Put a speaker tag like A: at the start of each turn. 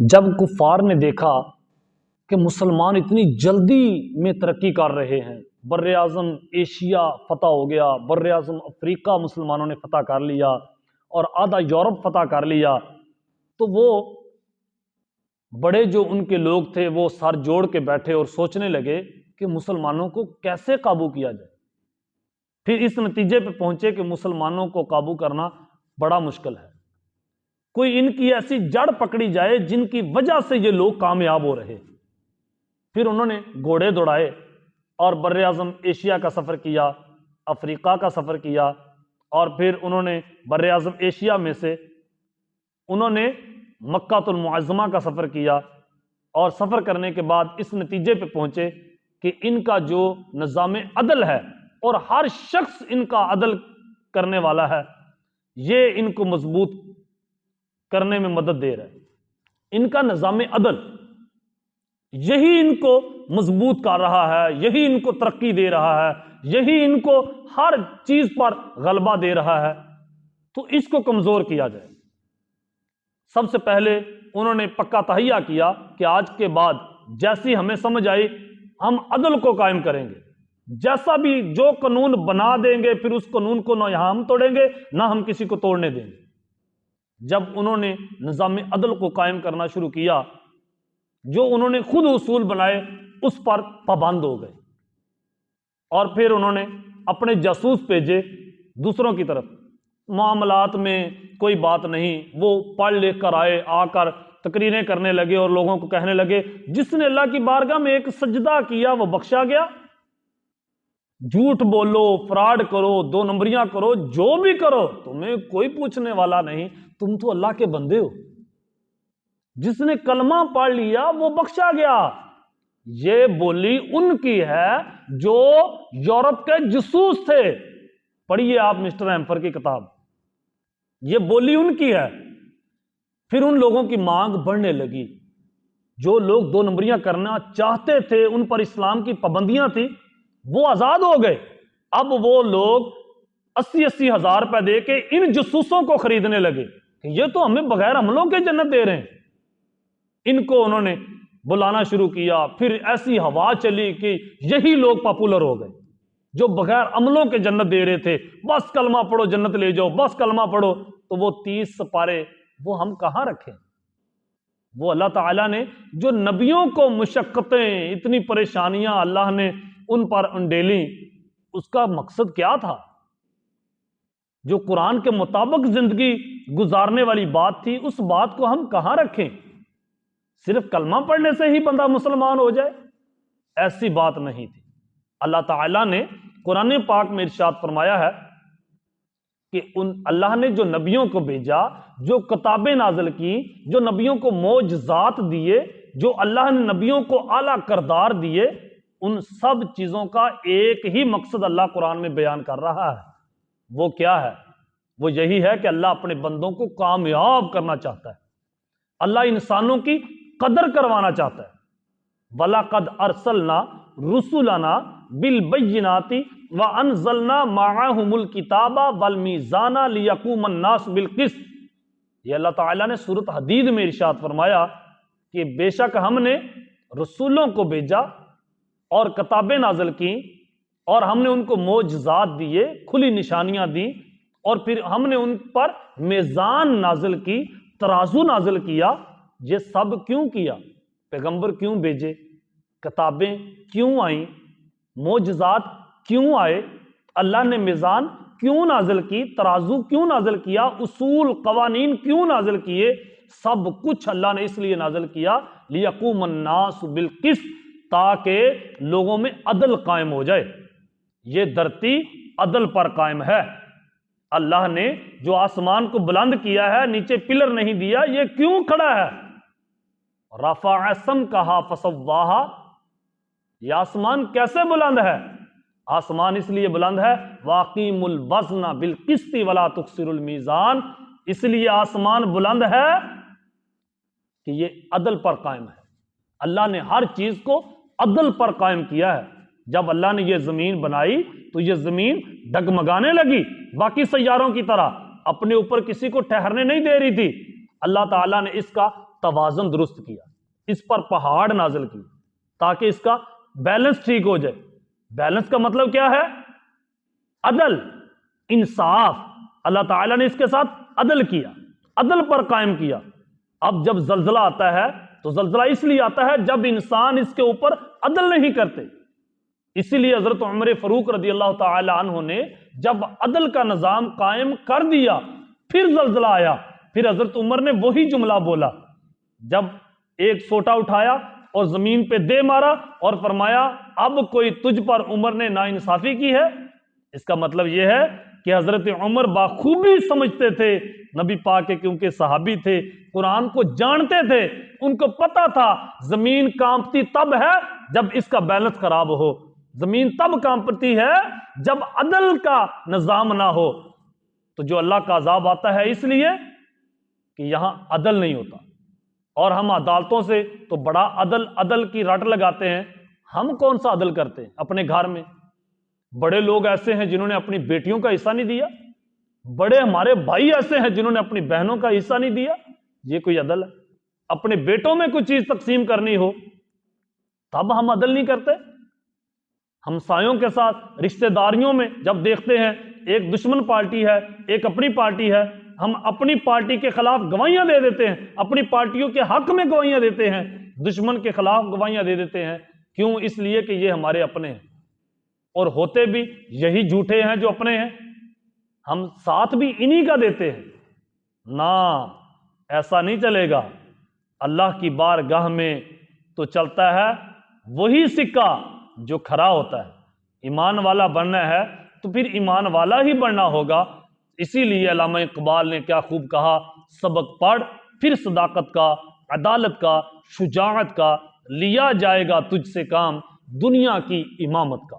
A: جب کفار نے دیکھا کہ مسلمان اتنی جلدی میں ترقی کر رہے ہیں، بر اعظم ایشیا فتح ہو گیا، بر اعظم افریقہ مسلمانوں نے فتح کر لیا اور آدھا یورپ فتح کر لیا، تو وہ بڑے جو ان کے لوگ تھے وہ سر جوڑ کے بیٹھے اور سوچنے لگے کہ مسلمانوں کو کیسے قابو کیا جائے۔ پھر اس نتیجے پہ پہنچے کہ مسلمانوں کو قابو کرنا بڑا مشکل ہے، کوئی ان کی ایسی جڑ پکڑی جائے جن کی وجہ سے یہ لوگ کامیاب ہو رہے۔ پھر انہوں نے گھوڑے دوڑائے اور بر اعظم ایشیا کا سفر کیا، افریقہ کا سفر کیا، اور پھر انہوں نے بر اعظم ایشیا میں سے انہوں نے مکہ المعظمہ کا سفر کیا، اور سفر کرنے کے بعد اس نتیجے پہ پہنچے کہ ان کا جو نظام عدل ہے اور ہر شخص ان کا عدل کرنے والا ہے، یہ ان کو مضبوط کرنے میں مدد دے رہا ہے۔ ان کا نظام عدل یہی ان کو مضبوط کر رہا ہے، یہی ان کو ترقی دے رہا ہے، یہی ان کو ہر چیز پر غلبہ دے رہا ہے، تو اس کو کمزور کیا جائے۔ سب سے پہلے انہوں نے پکا تہیہ کیا کہ آج کے بعد جیسی ہمیں سمجھ آئی ہم عدل کو قائم کریں گے، جیسا بھی جو قانون بنا دیں گے پھر اس قانون کو نہ یہاں ہم توڑیں گے نہ ہم کسی کو توڑنے دیں گے۔ جب انہوں نے نظام عدل کو قائم کرنا شروع کیا، جو انہوں نے خود اصول بنائے اس پر پابند ہو گئے، اور پھر انہوں نے اپنے جاسوس بھیجے دوسروں کی طرف۔ معاملات میں کوئی بات نہیں، وہ پڑھ لکھ کر آئے، آ کر تقریریں کرنے لگے اور لوگوں کو کہنے لگے جس نے اللہ کی بارگاہ میں ایک سجدہ کیا وہ بخشا گیا۔ جھوٹ بولو، فراڈ کرو، دو نمبریاں کرو، جو بھی کرو، تمہیں کوئی پوچھنے والا نہیں، تم تو اللہ کے بندے ہو۔ جس نے کلمہ پڑھ لیا وہ بخشا گیا۔ یہ بولی ان کی ہے جو یورپ کے جاسوس تھے۔ پڑھیے آپ مسٹر ہیمفر کی کتاب، یہ بولی ان کی ہے۔ پھر ان لوگوں کی مانگ بڑھنے لگی، جو لوگ دو نمبریاں کرنا چاہتے تھے، ان پر اسلام کی پابندیاں تھی، وہ آزاد ہو گئے۔ اب وہ لوگ 80 ہزار روپے دے کے ان جاسوسوں کو خریدنے لگے کہ یہ تو ہمیں بغیر حملوں کے جنت دے رہے ہیں۔ ان کو انہوں نے بلانا شروع کیا، پھر ایسی ہوا چلی کہ یہی لوگ پاپولر ہو گئے جو بغیر عملوں کے جنت دے رہے تھے۔ بس کلمہ پڑھو جنت لے جاؤ، بس کلمہ پڑھو۔ تو وہ 30 سپارے وہ ہم کہاں رکھیں؟ وہ اللہ تعالیٰ نے جو نبیوں کو مشقتیں، اتنی پریشانیاں اللہ نے ان پر انڈیلیں، اس کا مقصد کیا تھا؟ جو قرآن کے مطابق زندگی گزارنے والی بات تھی، اس بات کو ہم کہاں رکھیں؟ صرف کلمہ پڑھنے سے ہی بندہ مسلمان ہو جائے؟ ایسی بات نہیں تھی۔ اللہ تعالیٰ نے قرآن پاک میں ارشاد فرمایا ہے کہ اللہ نے جو نبیوں کو بھیجا، جو کتابیں نازل کی، جو نبیوں کو معجزات دیے، جو اللہ نے نبیوں کو اعلیٰ کردار دیے، ان سب چیزوں کا ایک ہی مقصد اللہ قرآن میں بیان کر رہا ہے۔ وہ کیا ہے؟ وہ یہی ہے کہ اللہ اپنے بندوں کو کامیاب کرنا چاہتا ہے، اللہ انسانوں کی قدر کروانا چاہتا ہے۔ وَلَقَدْ أَرْسَلْنَا رُسُلَنَا بِالْبَيِّنَاتِ وَأَنزَلْنَا مَعَهُمُ الْكِتَابَ وَالْمِيزَانَ لِيَقُومَ النَّاسُ بِالْقِسْطِ۔ یہ اللہ تعالیٰ نے سورۃ حدید میں ارشاد فرمایا کہ بے شک ہم نے رسولوں کو بھیجا اور کتابیں نازل کی، اور ہم نے ان کو معجزات دیے، کھلی نشانیاں دی، اور پھر ہم نے ان پر میزان نازل کی، ترازو نازل کیا۔ یہ سب کیوں کیا؟ پیغمبر کیوں بھیجے؟ کتابیں کیوں آئیں؟ معجزات کیوں آئے؟ اللہ نے میزان کیوں نازل کی؟ ترازو کیوں نازل کیا؟ اصول قوانین کیوں نازل کیے؟ سب کچھ اللہ نے اس لیے نازل کیا لیقوم الناس بالقسط، تاکہ لوگوں میں عدل قائم ہو جائے۔ یہ دھرتی عدل پر قائم ہے۔ اللہ نے جو آسمان کو بلند کیا ہے، نیچے پلر نہیں دیا، یہ کیوں کھڑا ہے؟ رفع سمکہا فسواہا۔ یہ آسمان کیسے بلند ہے؟ آسمان اس لیے بلند ہے وَأَقِیمُوا الْوَزْنَ بِالْقِسْطِ وَلَا تُخْسِرُوا الْمِیزَانَ، اس لیے آسمان بلند ہے کہ یہ عدل پر قائم ہے۔ اللہ نے ہر چیز کو عدل پر قائم کیا ہے۔ جب اللہ نے یہ زمین بنائی تو یہ زمین ڈگمگانے لگی، باقی سیاروں کی طرح اپنے اوپر کسی کو ٹھہرنے نہیں دے رہی تھی۔ اللہ تعالیٰ نے اس کا توازن درست کیا، اس پر پہاڑ نازل کیا تاکہ اس کا بیلنس ٹھیک ہو جائے۔ بیلنس کا مطلب کیا ہے؟ عدل، انصاف۔ اللہ تعالیٰ نے اس کے ساتھ عدل کیا، عدل پر قائم کیا۔ اب جب زلزلہ آتا ہے تو زلزلہ اس لیے آتا ہے جب انسان اس کے اوپر عدل نہیں کرتے۔ اسی لیے حضرت عمر فاروق رضی اللہ تعالی عنہ نے جب عدل کا نظام قائم کر دیا پھر زلزلہ آیا، پھر حضرت عمر نے وہی جملہ بولا، جب ایک سوٹا اٹھایا اور زمین پہ دے مارا اور فرمایا اب کوئی تجھ پر عمر نے ناانصافی کی ہے۔ اس کا مطلب یہ ہے کہ حضرت عمر بخوبی سمجھتے تھے، نبی پاک کے کیونکہ صحابی تھے، قرآن کو جانتے تھے، ان کو پتا تھا زمین کانپتی تب ہے جب اس کا بیلنس خراب ہو، زمین تب کانپتی ہے جب عدل کا نظام نہ ہو۔ تو جو اللہ کا عذاب آتا ہے اس لیے کہ یہاں عدل نہیں ہوتا، اور ہم عدالتوں سے تو بڑا عدل کی رٹ لگاتے ہیں۔ ہم کون سا عدل کرتے ہیں اپنے گھر میں؟ بڑے لوگ ایسے ہیں جنہوں نے اپنی بیٹیوں کا حصہ نہیں دیا، بڑے ہمارے بھائی ایسے ہیں جنہوں نے اپنی بہنوں کا حصہ نہیں دیا، یہ کوئی عدل ہے؟ اپنے بیٹوں میں کوئی چیز تقسیم کرنی ہو تب ہم عدل نہیں کرتے۔ ہمسایوں کے ساتھ رشتہ داریوں میں جب دیکھتے ہیں ایک دشمن پارٹی ہے ایک اپنی پارٹی ہے، ہم اپنی پارٹی کے خلاف گواہیاں دے دیتے ہیں، اپنی پارٹیوں کے حق میں گواہیاں دیتے ہیں، دشمن کے خلاف گواہیاں دے دیتے ہیں۔ کیوں؟ اس لیے کہ یہ ہمارے اپنے ہیں، اور ہوتے بھی یہی جھوٹے ہیں جو اپنے ہیں، ہم ساتھ بھی انہی کا دیتے ہیں۔ نہ، ایسا نہیں چلے گا۔ اللہ کی بارگاہ میں تو چلتا ہے وہی سکہ جو کھرا ہوتا ہے۔ ایمان والا بننا ہے تو پھر ایمان والا ہی بننا ہوگا۔ اسی لیے علامہ اقبال نے کیا خوب کہا، سبق پڑھ پھر صداقت کا، عدالت کا، شجاعت کا، لیا جائے گا تجھ سے کام دنیا کی امامت کا۔